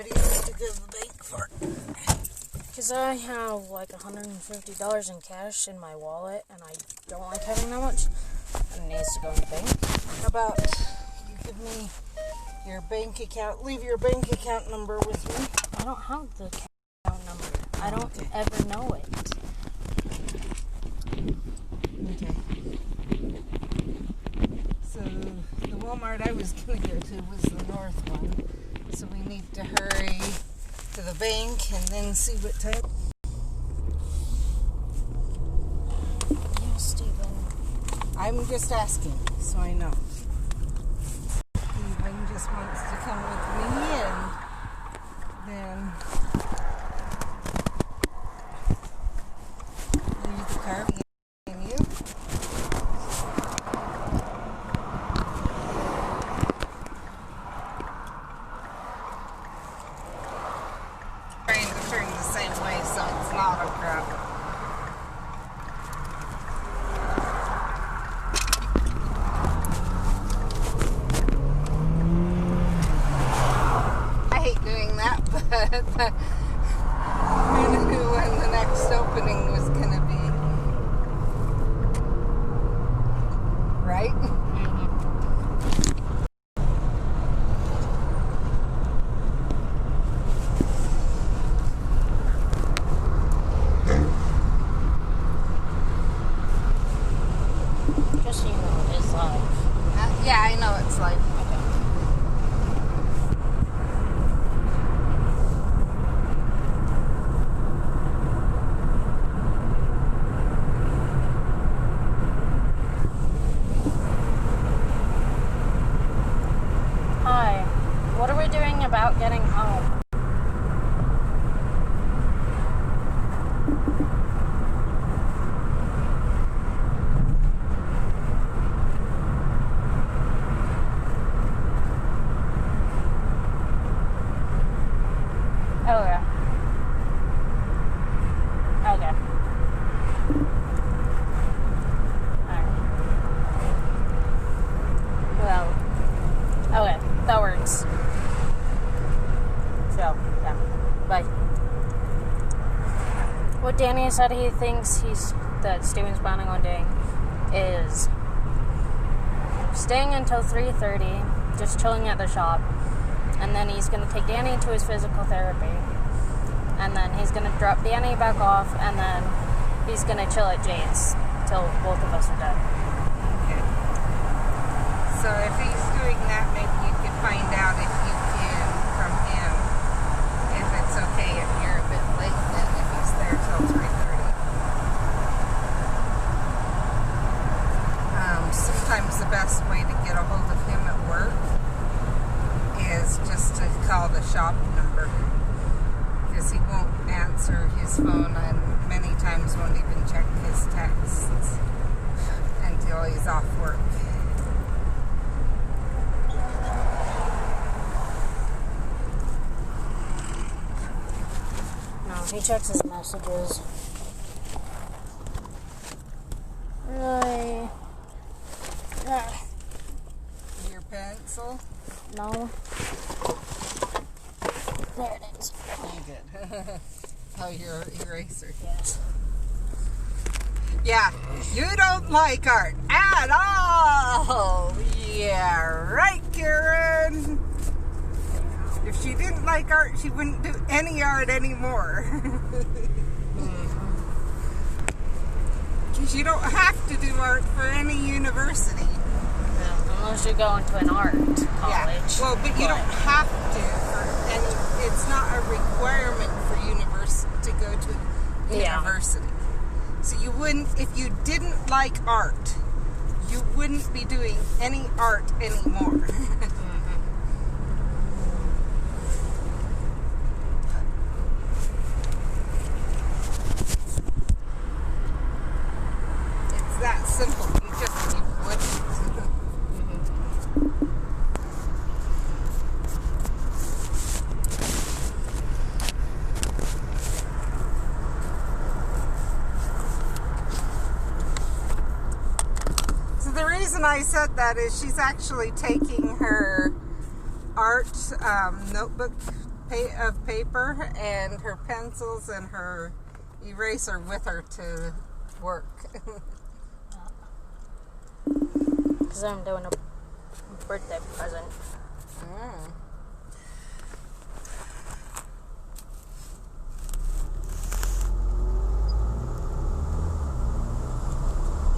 What do you need to go to the bank for? Because I have like $150 in cash in my wallet, and I don't like having that much. And it needs to go in the bank. How about you give me your bank account? Leave your bank account number with me. I don't have the account number. I don't ever know it. Okay. So the Walmart I was going to go to was the north one. So we need to hurry to the bank and then see what time. Yeah, Stephen. I'm just asking, so I know. Stephen just wants to come with me, and then leave the car behind you. Trying to turn the same way, so it's not a problem. But we knew when the next opening was going to be. Right? Just so you know, it is live. Yeah, I know it's live. What are we doing about getting home? Okay. Okay. Alright. Well, okay, that works. So, yeah. Bye. What Danny said he thinks that Steven's planning on doing is staying until 3:30, just chilling at the shop, and then he's going to take Danny to his physical therapy, and then he's going to drop Danny back off, and then he's going to chill at Jade's till both of us are done. Okay. So if he's doing that, maybe you could find out if you can from him if it's okay if you're a bit late then if he's there till 3:30. Sometimes the best way to get a hold of him at work is just to call the shop number, because he won't answer his phone and many times won't even check his texts until he's off work. He checks his messages. Really? Your pencil? No. There it is. Good. Oh, your eraser. Yes. Yeah, you don't like art at all. Yeah, right, Karen. If she didn't like art, she wouldn't do any art anymore. Because you don't have to do art for any university. Yeah, unless you go into an art college. Yeah. Well, but you don't have to for any. It's not a requirement for to go to university. So you wouldn't, if you didn't like art, you wouldn't be doing any art anymore. It's that simple. You wouldn't. The reason I said that is she's actually taking her art notebook of paper and her pencils and her eraser with her to work. Because I'm doing a birthday present. Mm.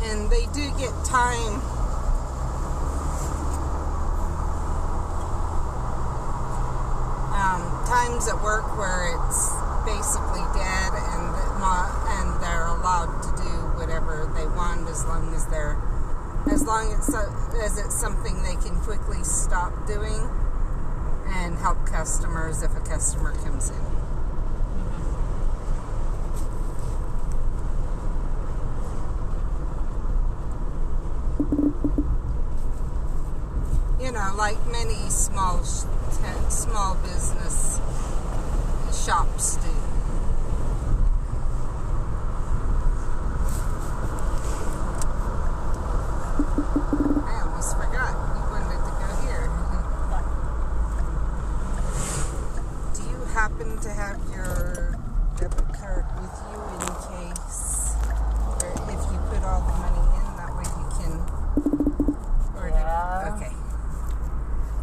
And they do get times at work where it's basically dead, and they're allowed to do whatever they want as long as it's something they can quickly stop doing and help customers if a customer comes in. You know, like many small business shops do. I almost forgot. You wanted to go here. Do you happen to have your debit card with you in case, or if you put all the money in, that way you can order? Yeah. Okay.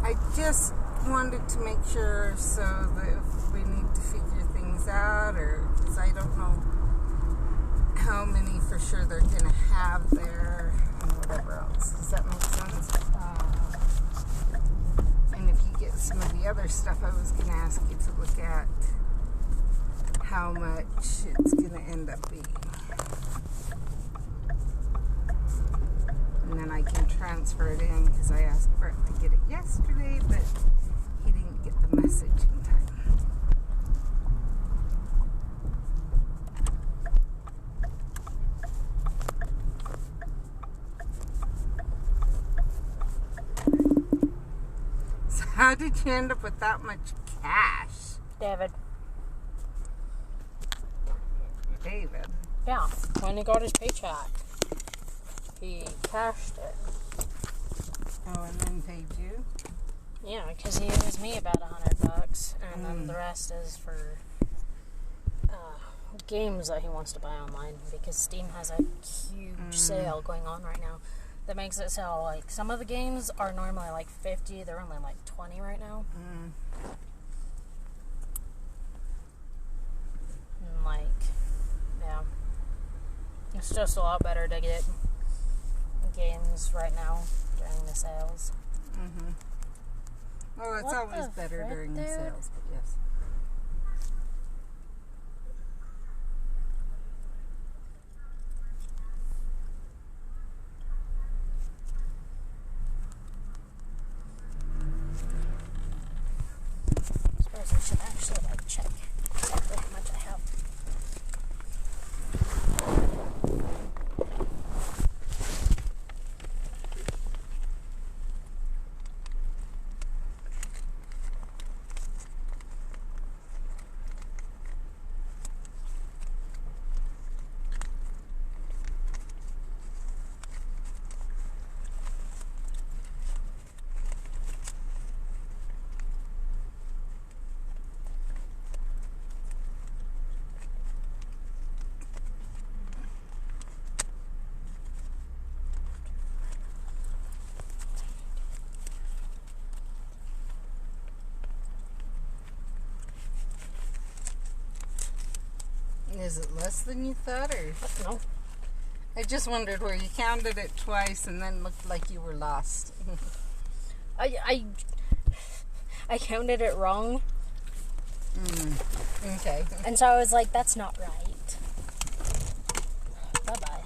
I just wanted to make sure so that if we need to figure things out, or because I don't know how many for sure they're going to have there and whatever else. Does that make sense? And if you get some of the other stuff, I was going to ask you to look at how much it's going to end up being. And then I can transfer it in because I asked Brett to get it yesterday, but he didn't get the message in time. So how did you end up with that much cash? David. David? Yeah, when he got his paycheck, he cashed it. Oh, and then paid you? Yeah, because he owes me about $100, and then the rest is for games that he wants to buy online, because Steam has a huge sale going on right now that makes it sell, like, some of the games are normally like $50, they're only like $20 right now. And like, yeah, it's just a lot better to get games right now during the sales. Well, it's What always the better frick, during the dude? sales, but yes. I suppose I should actually like check exactly how much I have. Is it less than you thought, or? No. I just wondered where you counted it twice and then looked like you were lost. I counted it wrong. Okay. And so I was like, that's not right. Bye-bye.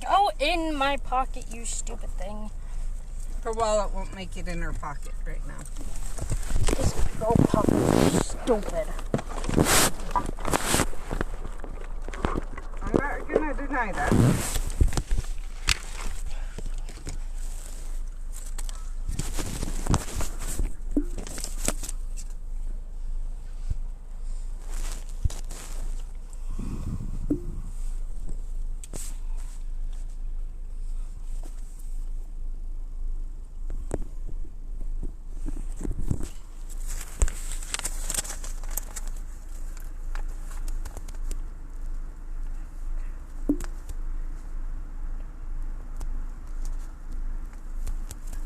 Go in my pocket, you stupid thing. Her wallet won't make it in her pocket right now. Just go pocket, you stupid. I'm not gonna deny that.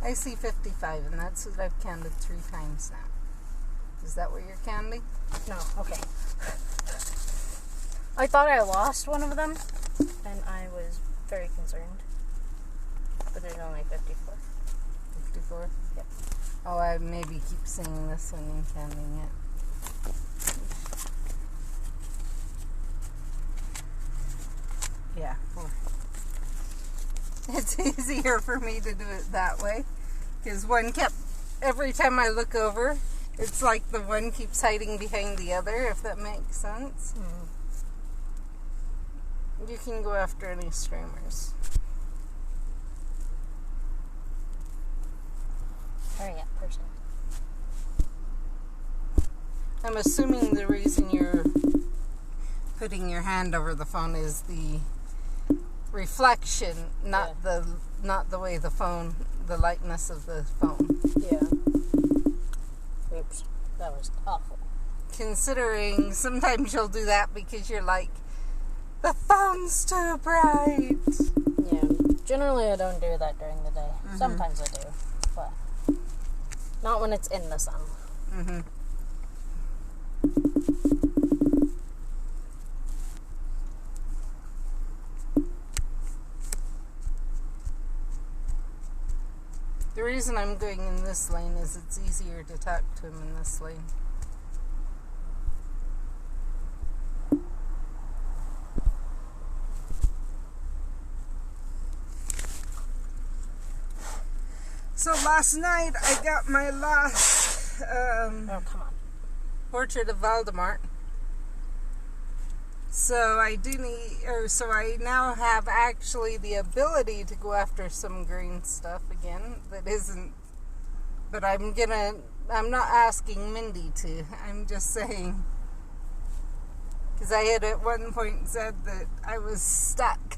I see 55, and that's what I've counted 3 times now. Is that what you're counting? No, okay. I thought I lost one of them, and I was very concerned. But there's only 54. 54? Yep. Oh, I maybe keep saying this one and counting it. Yeah, 4. It's easier for me to do it that way, because one kept, every time I look over, it's like the one keeps hiding behind the other, if that makes sense. You can go after any streamers. Hurry up, person. I'm assuming the reason you're putting your hand over the phone is the reflection, not the way the phone, the lightness of the phone. Yeah. Oops, that was awful. Considering sometimes you'll do that because you're like, the phone's too bright. Yeah, generally I don't do that during the day. Sometimes I do, but not when it's in the sun. The reason I'm going in this lane is it's easier to talk to him in this lane. So last night I got my last Oh, come on. Portrait of Voldemort. So I now have actually the ability to go after some green stuff again that isn't, but I'm not asking Mindy to. I'm just saying, because I had at one point said that I was stuck.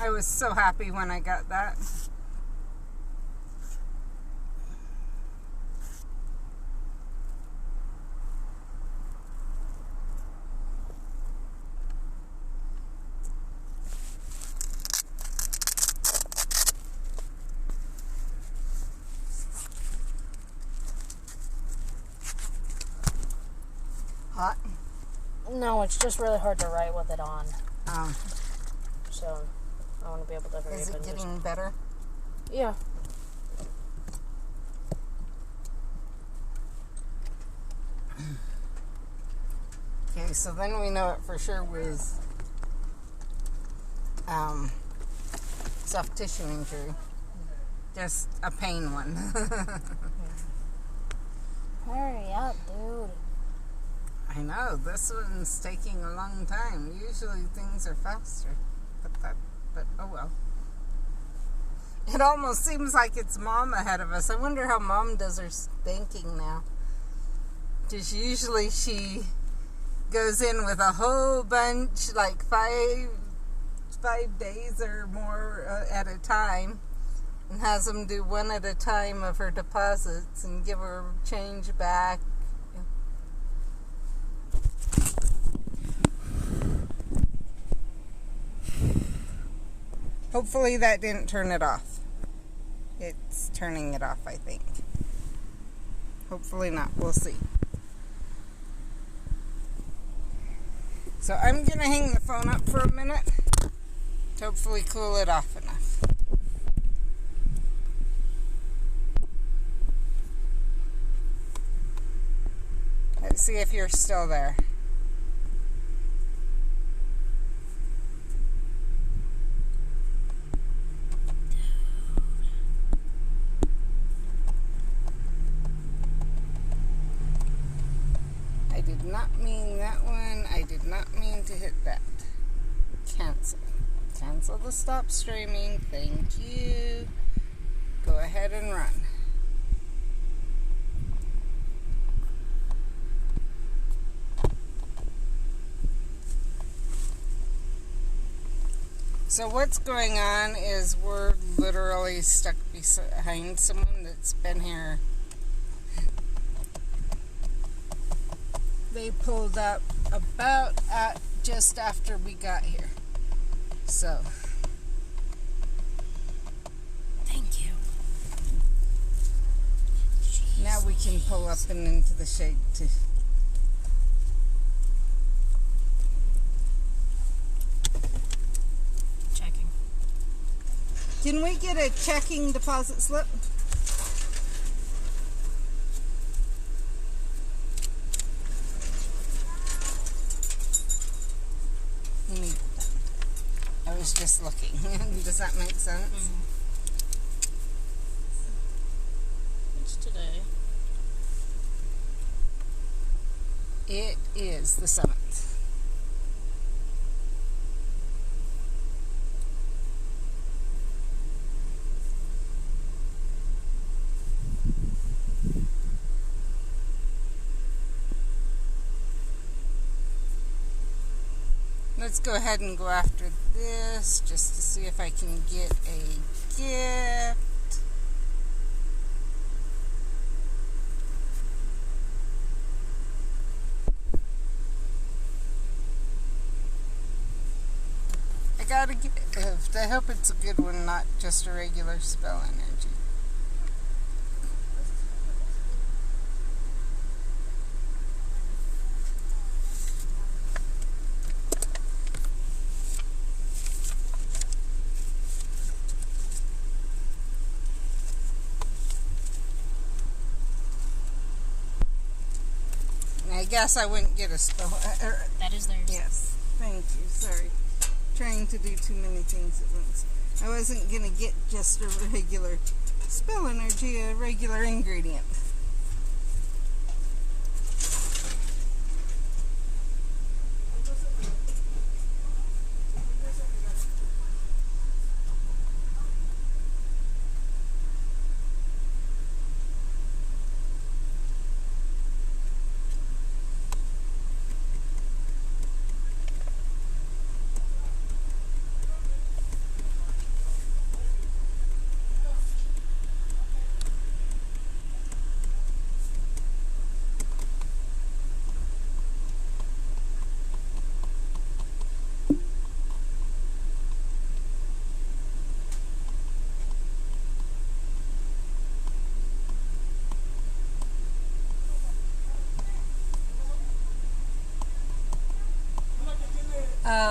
I was so happy when I got that. Hot? No, it's just really hard to write with it on. Oh. So I want to be able to hurry Is up it and getting better? Yeah. Okay, so then we know it for sure was soft tissue injury. Just a pain one. Hurry up, dude. I know, this one's taking a long time. Usually things are faster. But oh well. It almost seems like it's Mom ahead of us. I wonder how Mom does her banking now. Because usually she goes in with a whole bunch, like five days or more at a time, and has them do one at a time of her deposits and give her change back. Hopefully that didn't turn it off. It's turning it off, I think. Hopefully not. We'll see. So I'm going to hang the phone up for a minute to hopefully cool it off enough. Let's see if you're still there. I did not mean that one. I did not mean to hit that. Cancel. Cancel the stop streaming. Thank you. Go ahead and run. So what's going on is we're literally stuck behind someone that's been here. They pulled up about at just after we got here. So pull up and into the shade too. Checking. Can we get a checking deposit slip? You need that. I was just looking. Does that make sense? What's today? It is the 7th. Let's go ahead and go after this just to see if I can get a gift. I got a gift. I hope it's a good one, not just a regular spell energy. I guess I wouldn't get a spell. That is theirs. Yes. Thank you. Sorry. Trying to do too many things at once. I wasn't going to get just a regular spell energy, a regular ingredient.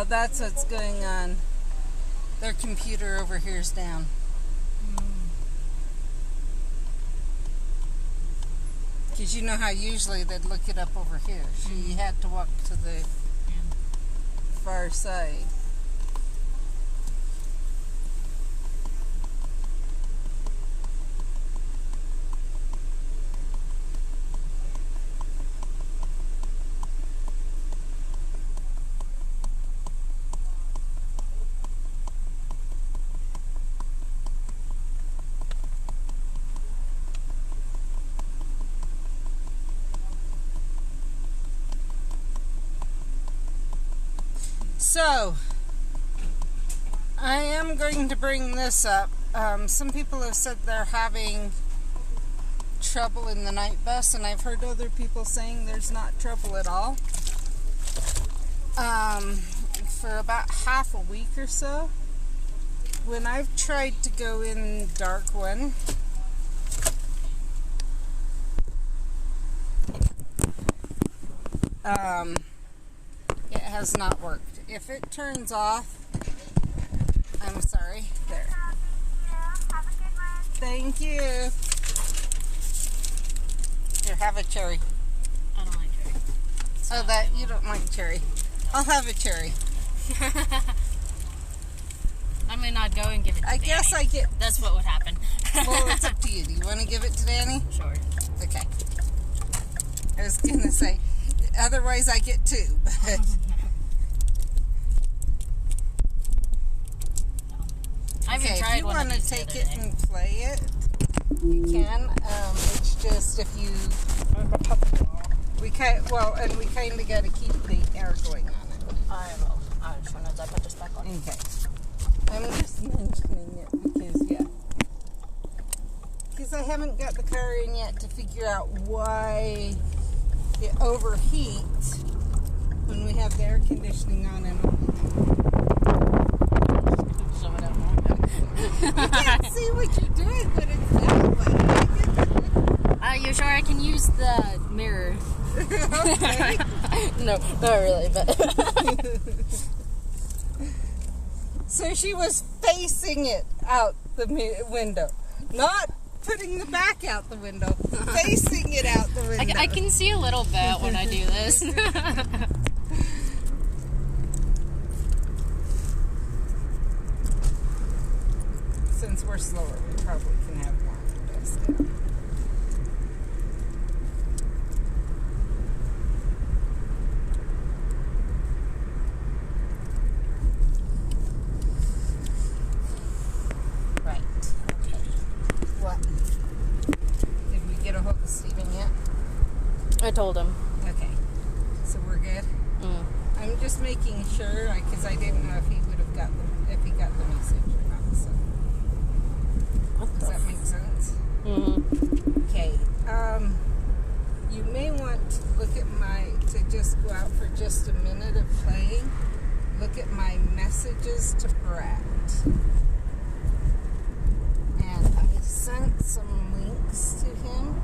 That's what's going on. Their computer over here is down. Because you know how usually they'd look it up over here. She had to walk to the far side. So, I am going to bring this up. Some people have said they're having trouble in the night bus, and I've heard other people saying there's not trouble at all. For about half a week or so, when I've tried to go in dark one, it has not worked. If it turns off, I'm sorry. There. Have a good one. Thank you. Here, have a cherry. I don't like cherry. Oh, that you don't like cherry. I'll have a cherry. I may not go and give it to I Danny. guess I get. That's what would happen. Well, it's up to you. Do you want to give it to Danny? Sure. Okay. I was gonna say, otherwise I get two, but. I haven't Okay, tried if you one of want to these the take other it day. and play it, you can. It's just if you, we kind of got to keep the air going on it. I will. As soon as I put this back on. Okay. I'm just mentioning it because because I haven't got the car in yet to figure out why it overheats when we have the air conditioning on and off. You can't see what you're doing, but it's that way. Are you sure I can use the mirror. No, not really, but... So she was facing it out the window. Not putting the back out the window. Facing it out the window. I can see a little bit when I do this. Since we're slower, we probably can have more windows down. I told him. Okay. So we're good? I'm just making sure, because I didn't know if he would have got if he got the message or not. So. Does that make sense? Mm-hmm. Okay. You may want to look at to just go out for just a minute of playing. Look at my messages to Brett. And I sent some links to him.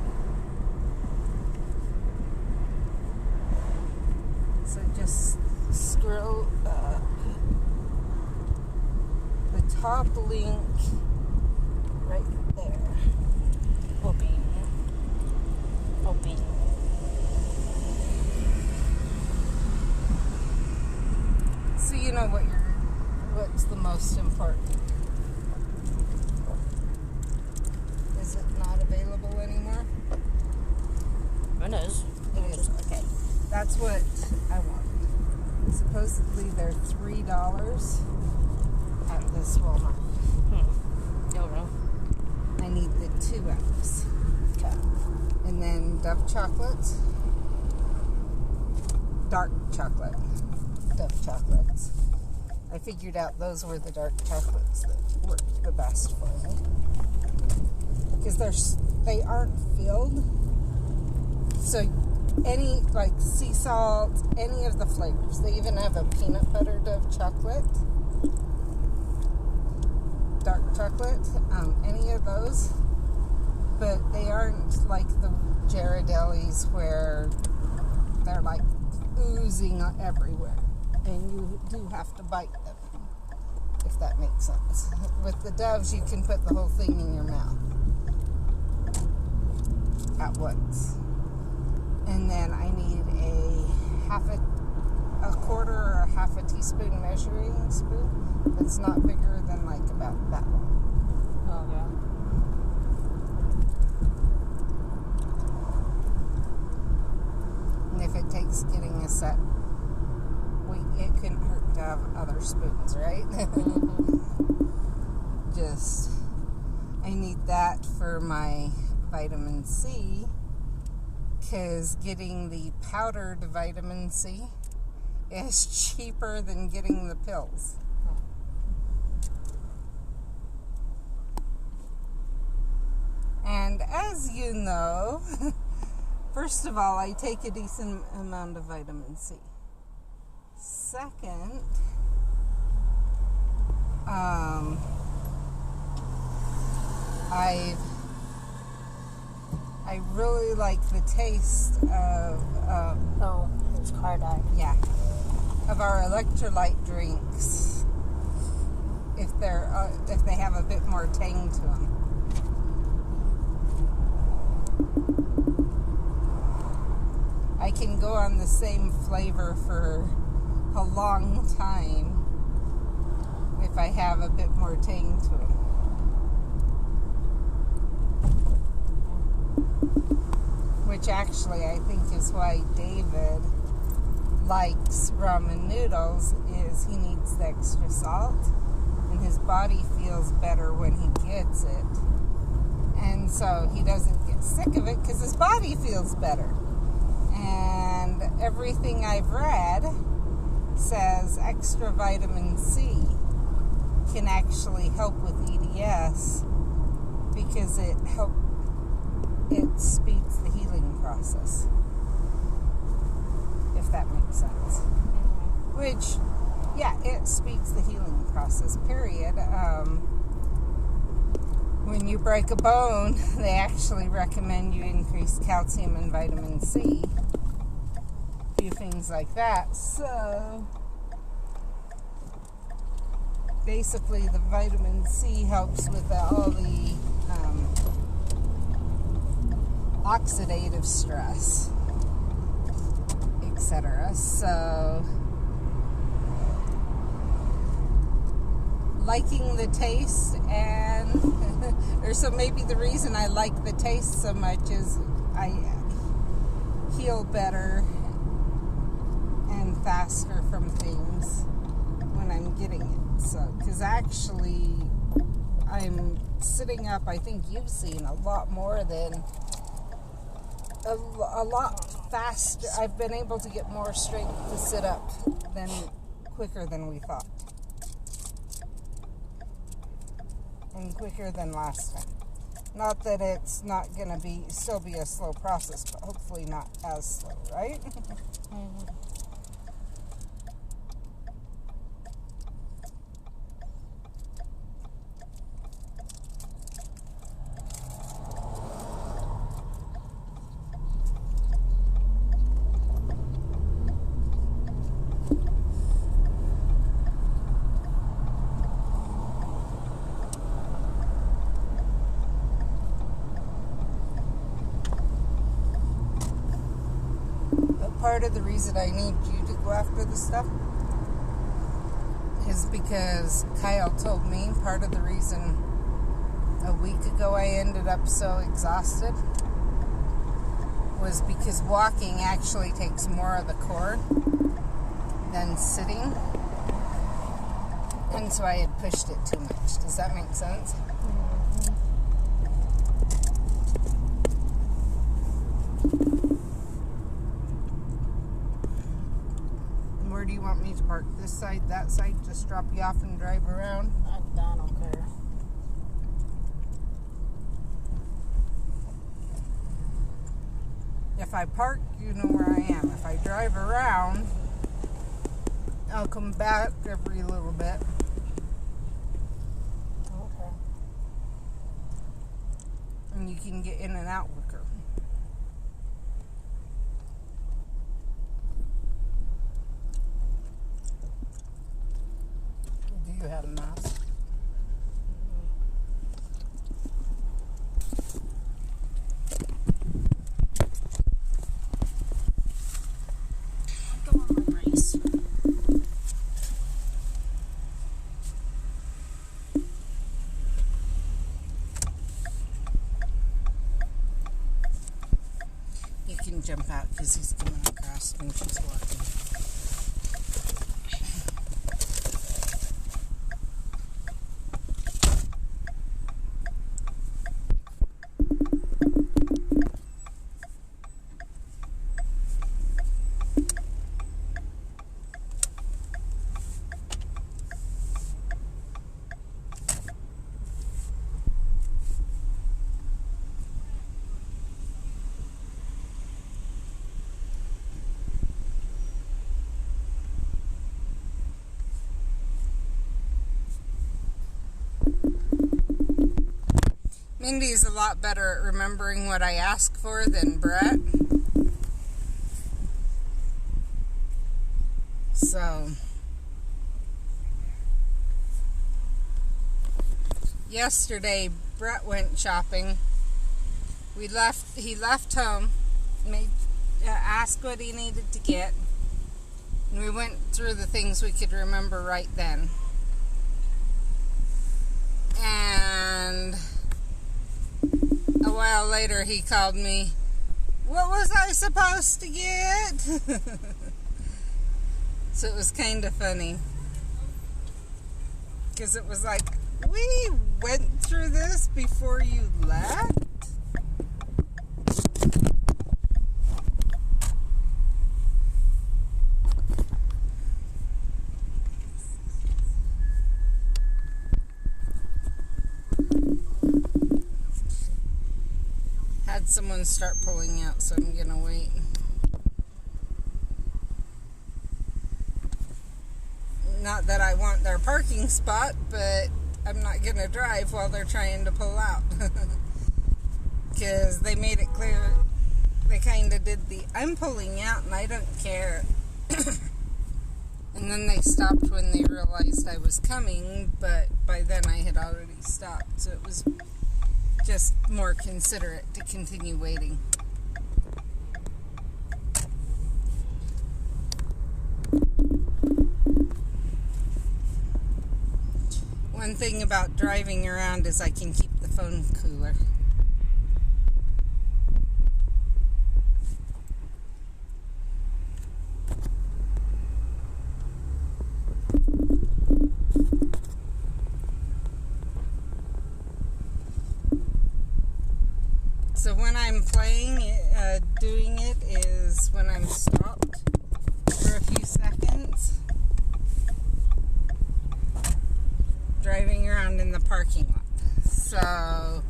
So just scroll up. The top link right there. Open. So you know what's the most important. Is it not available anymore? It is. It is, okay. That's what I want. Supposedly they're $3 at this Walmart. Don't know. I need the 2X. Okay. And then Dove chocolates. Dark chocolate. Dove chocolates. I figured out those were the dark chocolates that worked the best for me. Because they aren't filled. So any, like sea salt, any of the flavors. They even have a peanut butter Dove chocolate. Dark chocolate. Any of those. But they aren't like the Ghirardellis where they're like oozing everywhere. And you do have to bite them, if that makes sense. With the Doves, you can put the whole thing in your mouth at once. And then I need a quarter or a half a teaspoon measuring spoon that's not bigger than like about that one. Oh, yeah. And if it takes getting a set, it couldn't hurt to have other spoons, right? Just, I need that for my vitamin C, because getting the powdered vitamin C is cheaper than getting the pills. And as you know, first of all, I take a decent amount of vitamin C. Second, I really like the taste of his car died. Yeah, of our electrolyte drinks. If they have a bit more tang to them. I can go on the same flavor for a long time if I have a bit more tang to it. Which actually I think is why David likes ramen noodles, is he needs the extra salt and his body feels better when he gets it. And so he doesn't get sick of it because his body feels better. And everything I've read says extra vitamin C can actually help with EDS because it speeds the healing process, if that makes sense. Mm-hmm. Which, yeah, it speeds the healing process, period. when you break a bone, they actually recommend you increase calcium and vitamin C. A few things like that. So basically the vitamin C helps with all the oxidative stress, etc. So liking the taste, and or so maybe the reason I like the taste so much is I heal better and faster from things when I'm getting it. So, because actually I'm sitting up, I think you've seen a lot more than a lot faster. I've been able to get more strength to sit up than quicker than we thought. And quicker than last time. Not that it's not going to still be a slow process, but hopefully not as slow, right? Mm-hmm. Part of the reason I need you to go after this stuff is because Kyle told me part of the reason a week ago I ended up so exhausted was because walking actually takes more of the core than sitting, and so I had pushed it too much. Does that make sense? Where do you want me to park? This side, that side? Just drop you off and drive around? I don't care. If I park, you know where I am. If I drive around, I'll come back every little bit. Okay. And you can get in and out quicker. Do you have a mask? Go on my race. You can jump out because he's coming across when she's walking. Mindy's a lot better at remembering what I ask for than Brett. So, yesterday Brett went shopping. He left home, asked what he needed to get, and we went through the things we could remember right then. And a while later he called me, "What was I supposed to get?" So it was kind of funny. Because it was like, we went through this before you left? Had someone start pulling out, so I'm gonna wait. Not that I want their parking spot, but I'm not going to drive while they're trying to pull out. Because they made it clear, they kind of did the, I'm pulling out and I don't care. And then they stopped when they realized I was coming, but by then I had already stopped. So it was just more considerate to continue waiting. One thing about driving around is I can keep the phone cooler. So when I'm playing, doing it is when I'm stopped for a few seconds, driving around in the parking lot. So,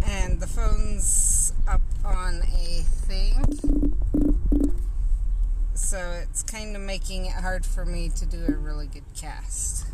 and the phone's up on a thing, so it's kind of making it hard for me to do a really good cast.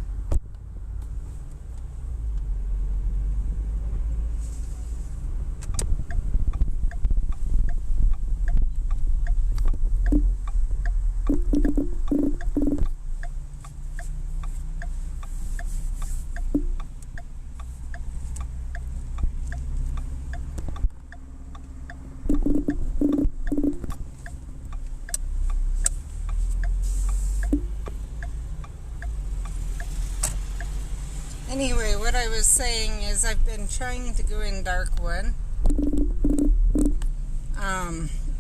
Anyway, what I was saying is I've been trying to go in dark one.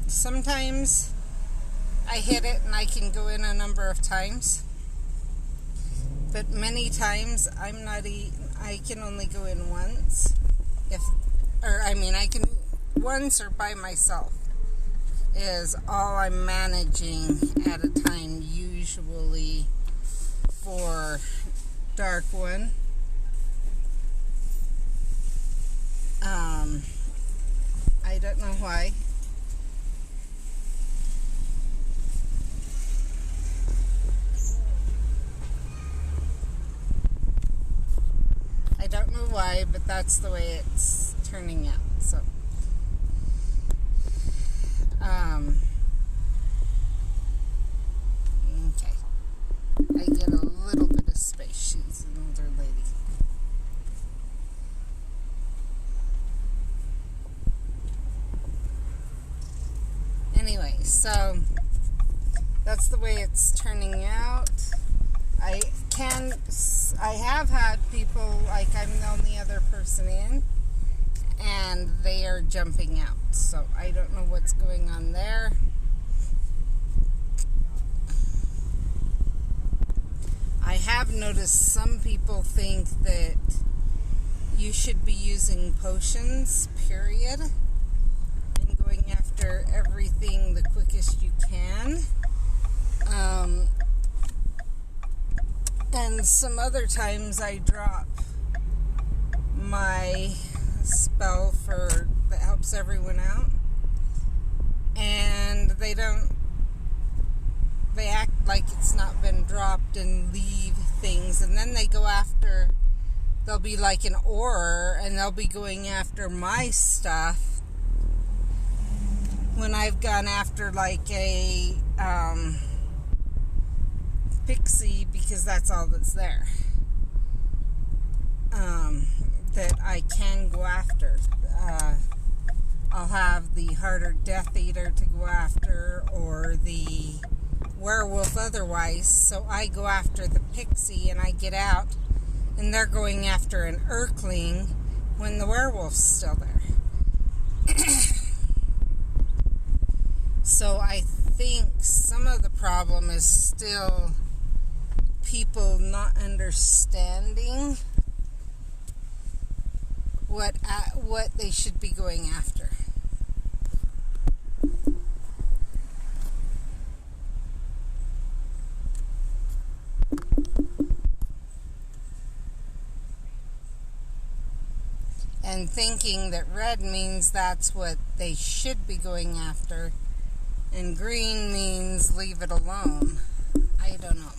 Sometimes I hit it and I can go in a number of times. But many times I can only go in once. I can once or by myself is all I'm managing at a time, usually for dark one. I don't know why. I don't know why, but that's the way it's turning out. So, okay. I get a little bit of space. She's an older lady. Anyway, so that's the way it's turning out. I have had people, like I'm the only other person in, and they are jumping out. So I don't know what's going on there. I have noticed some people think that you should be using potions, period, and going after everything the quickest you can. And some other times I drop my spell that helps everyone out, and they act like it's not been dropped and leave things, and then they go after, they'll be like an aura, and they'll be going after my stuff when I've gone after like a pixie, because that's all that's there that I can go after. I'll have the harder Death Eater to go after, or the werewolf otherwise, so I go after the pixie and I get out, and they're going after an Urkling when the werewolf's still there. So I think some of the problem is still people not understanding what they should be going after. And thinking that red means that's what they should be going after, and green means leave it alone. I don't know.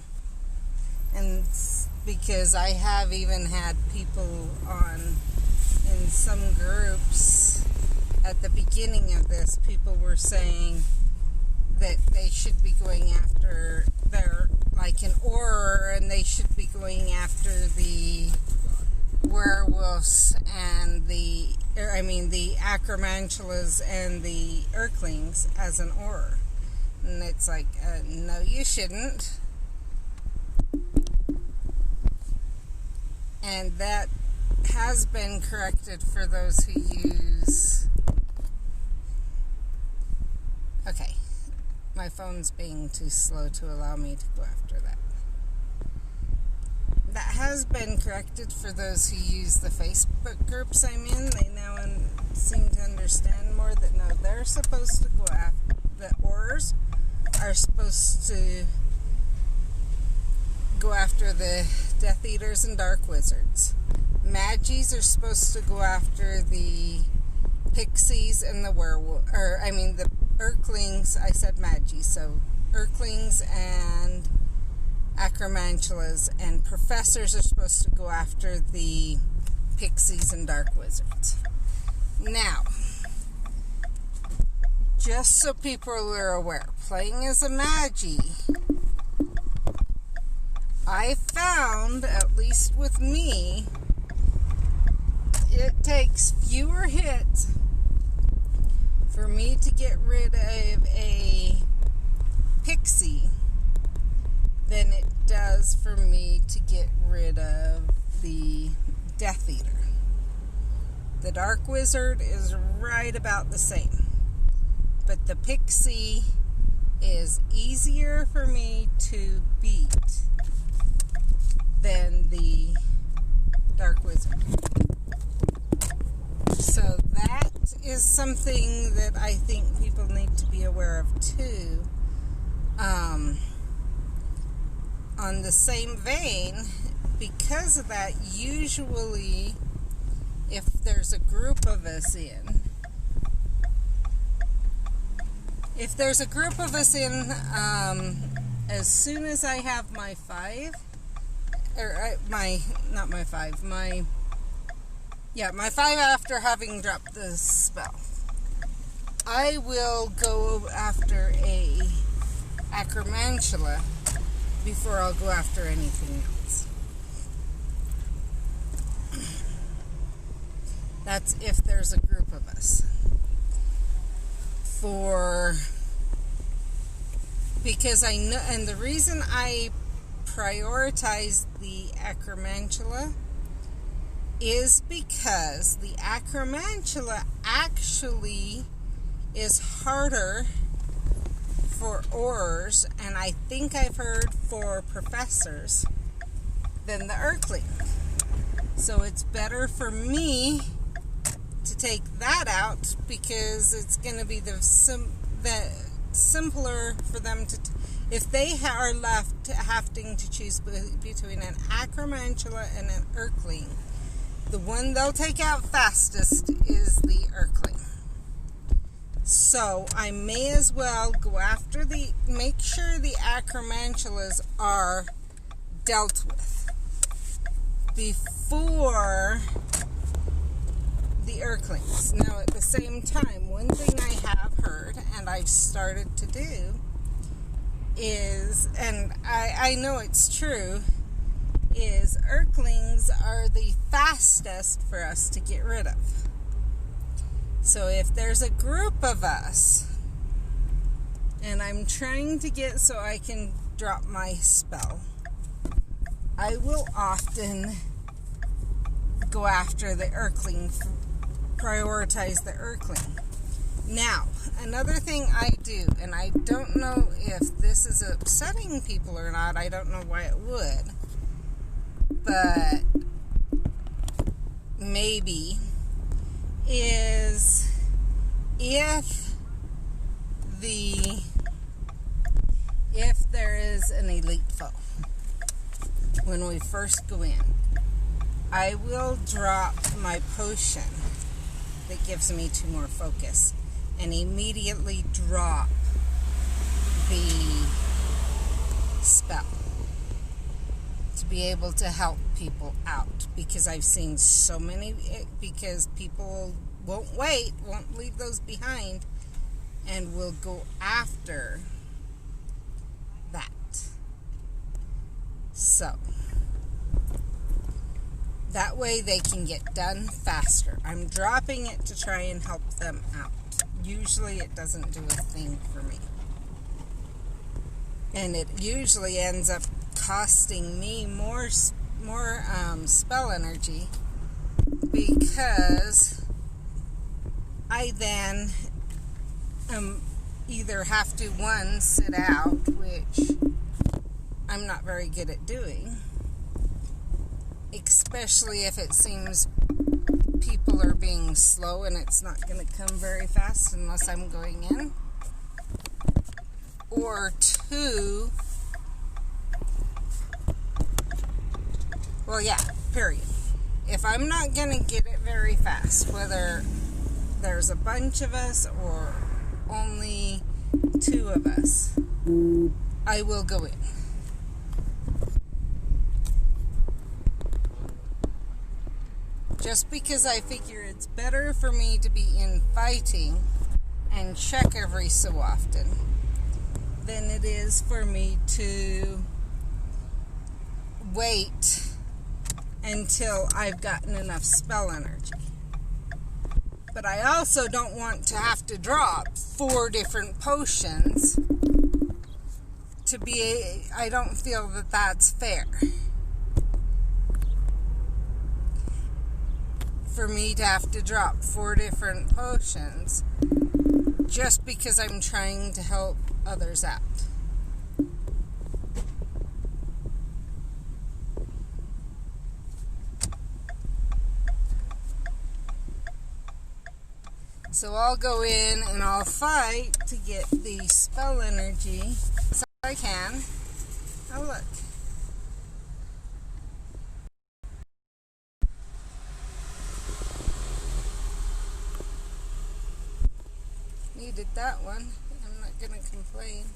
And because I have even had people on in some groups at the beginning of this, people were saying that they should be going after like an auror, and they should be going after the werewolves and the acromantulas and the Urklings as an auror. And it's like, no, you shouldn't. And that has been corrected for those who use... Okay. My phone's being too slow to allow me to go after that. That has been corrected for those who use the Facebook groups I'm in. They now seem to understand more that no, they're supposed to go after... The aurors are supposed to go after the Death Eaters and Dark Wizards. Magies are supposed to go after the Pixies and the the Urklings. I said Magies, so Urklings and Acromantulas, and Professors are supposed to go after the Pixies and Dark Wizards. Now, just so people are aware, playing as a Magi, I found, at least with me, it takes fewer hits for me to get rid of a Pixie than it does for me to get rid of the Death Eater. The Dark Wizard is right about the same, but the Pixie is easier for me to beat than the Dark Wizard. So that is something that I think people need to be aware of too. On the same vein, because of that, usually if there's a group of us in, as soon as I have my 5, my 5 after having dropped the spell, I will go after a Acromantula before I'll go after anything else. That's if there's a group of us. Because I know, and the reason I prioritize the Acromantula is because the Acromantula actually is harder for aurors, and I think I've heard for professors, than the Urkling. So it's better for me to take that out, because it's going to be the simpler for them to... If they are left having to choose between an Acromantula and an Urkling, the one they'll take out fastest is the Urkling. So I may as well go after make sure the Acromantulas are dealt with before the Urklings. Now, at the same time, one thing I have heard, and I've started to do, is, and I know it's true, is Urklings are the fastest for us to get rid of. So if there's a group of us, and I'm trying to get so I can drop my spell, I will often go after the Urkling, prioritize the Urkling. Now, another thing I do, and I don't know if this is upsetting people or not, I don't know why it would, but maybe, is if there is an elite foe, when we first go in, I will drop my potion that gives me 2 more focus and immediately drop the spell. be able to help people out, because I've seen so many, because people won't wait, won't leave those behind, and will go after that. So that way they can get done faster. I'm dropping it to try and help them out. Usually it doesn't do a thing for me. And it usually ends up costing me more spell energy, because I then either have to, one, sit out, which I'm not very good at doing, especially if it seems people are being slow and it's not going to come very fast unless I'm going in. Or two, period. If I'm not going to get it very fast, whether there's a bunch of us or only 2 of us, I will go in. Just because I figure it's better for me to be in fighting and check every so often than it is for me to wait until I've gotten enough spell energy. But I also don't want to have to drop 4 different potions to be... I don't feel that that's fair. For me to have to drop 4 different potions just because I'm trying to help others out. So I'll go in and I'll fight to get the spell energy so I can. Oh, look. Needed that one. I'm not going to complain.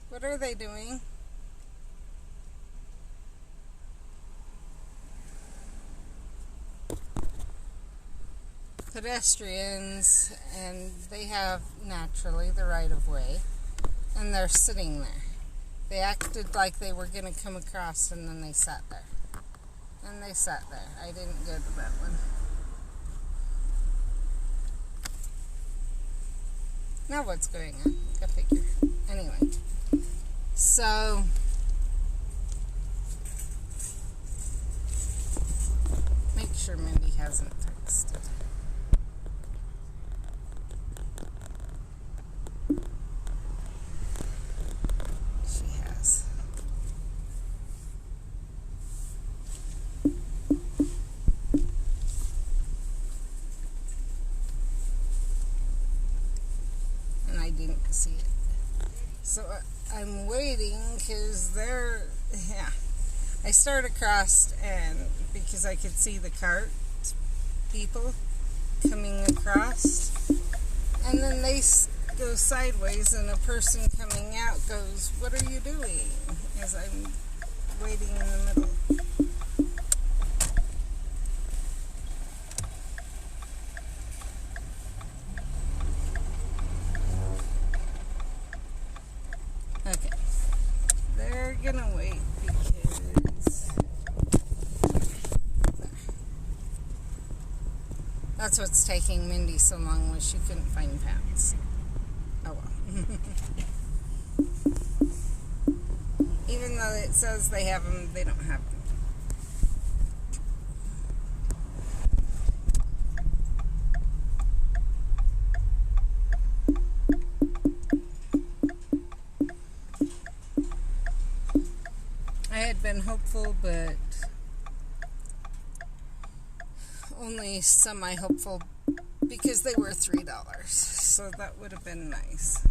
What are they doing? Pedestrians, and they have naturally the right of way, and they're sitting there. They acted like they were going to come across, and then they sat there. And they sat there. I didn't go to that one. Now what's going on? Go figure. Anyway. So... make sure Mindy hasn't texted. She has. And I didn't see it. So I'm waiting because I started across, and because I could see the cart people coming across, and then they go sideways, and a person coming out goes, "What are you doing?" As I'm waiting in the middle. Okay, they're gonna wait because that's what's taking Mindy so long, was she couldn't find pants. Oh well. Even though it says they have them, they don't have them. I had been hopeful, but only semi-hopeful, because they were $3, so that would have been nice.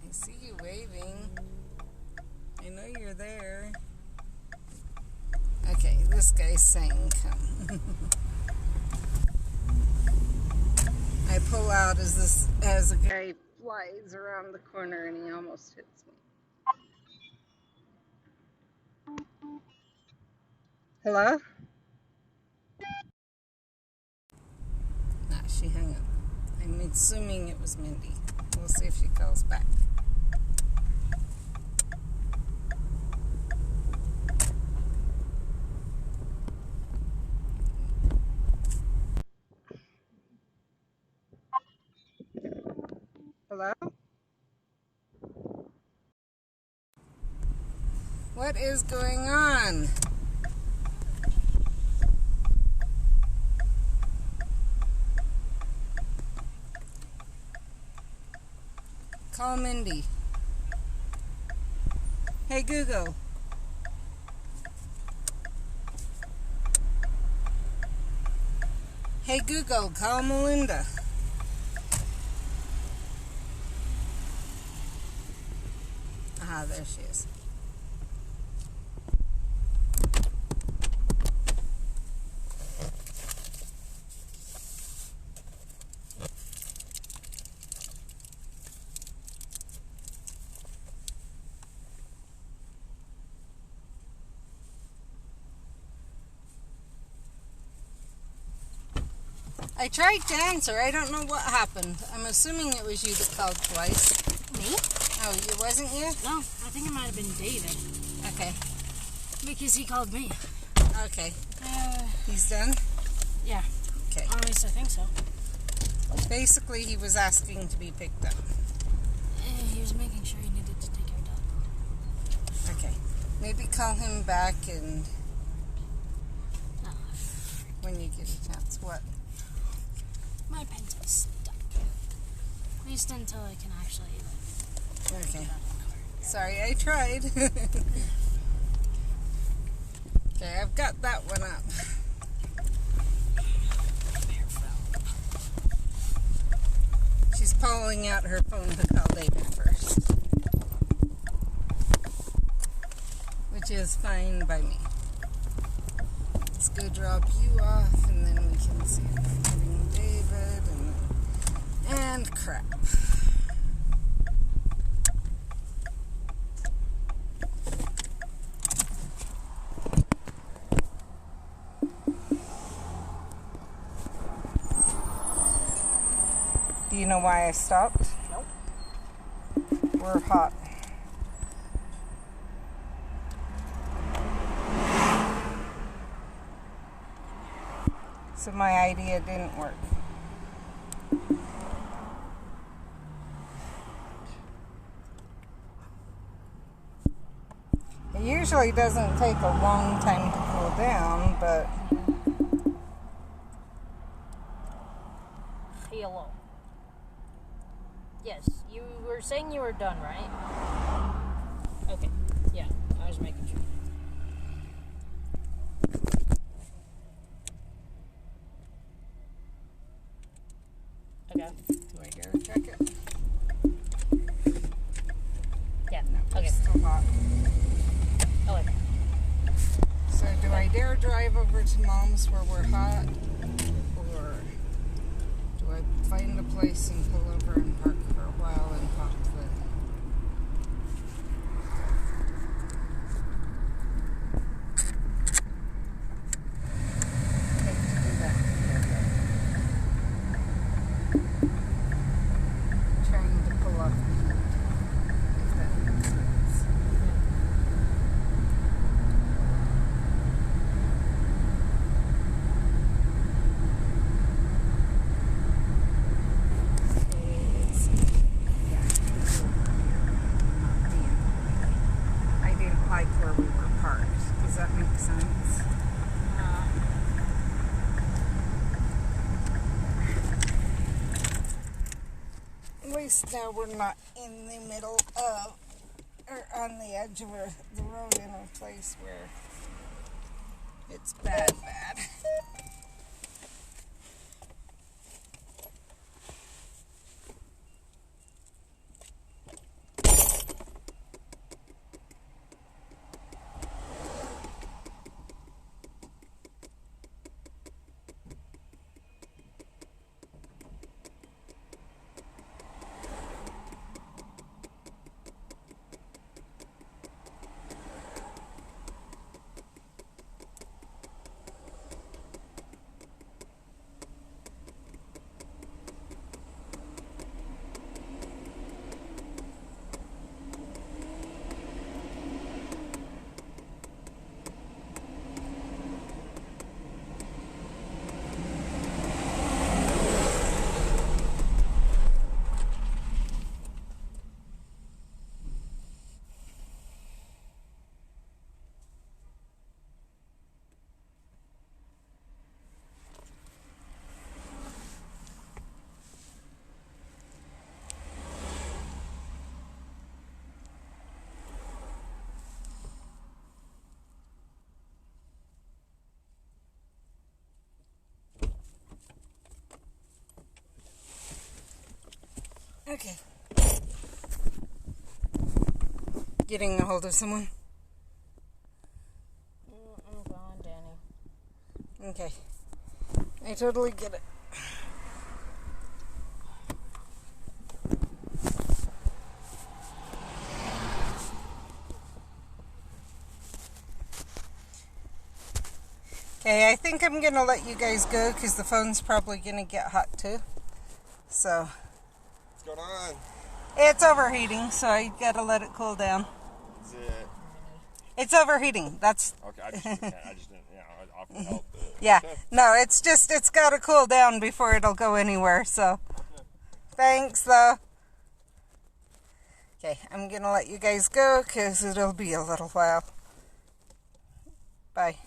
I see you waving. I know you're there. Okay, this guy's saying come. I pull out as a guy flies around the corner and he almost hits me. Hello? Nah, she hung up. I'm assuming it was Mindy. We'll see if she calls back. Hello? What is going on? Call Mindy. Hey, Google. Hey, Google, call Melinda. Ah, there she is. I tried to answer. I don't know what happened. I'm assuming it was you that called twice. Me? Oh, it wasn't you? No, I think it might have been David. Okay. Because he called me. Okay. He's done? Yeah. Okay. At least I think so. Basically, he was asking to be picked up. He was making sure he needed to take your dad. Okay. Maybe call him back and Oh, when you get a chance. What? my pencil's stuck. At least until I can actually, Okay. get out of the car. Sorry, I tried. Okay, I've got that one up. She's pulling out her phone to call David first. Which is fine by me. Let's go drop you off and then we can see if I'm getting David and crap. Do you know why I stopped? Nope. We're hot. So my idea didn't work. It usually doesn't take a long time to cool down, but Hello. Yes, you were saying you were done, right? Okay. Yeah, I was making sure. Okay. do I go check it? Yeah. No, Okay. it's still hot. Oh, wait. So do I dare drive over to Mom's where we're hot? Or do I find a place and pull over and park for a while and talk to the... I hate to do that here, but trying to pull off the heat, if that makes sense. I didn't like where we were parked. Does that make sense? At least now we're not in the middle of, or on the edge of the road in a place where it's bad. Okay. Getting a hold of someone. I'm gone, Danny. Okay. I totally get it. Okay, I think I'm going to let you guys go because the phone's probably going to get hot too. So. What's going on? It's overheating, so I got to let it cool down. Is it? It's overheating. That's. Okay, I just didn't, I'll help. Yeah. No, it's got to cool down before it'll go anywhere, so. Okay. Thanks, though. Okay, I'm going to let you guys go because it'll be a little while. Bye.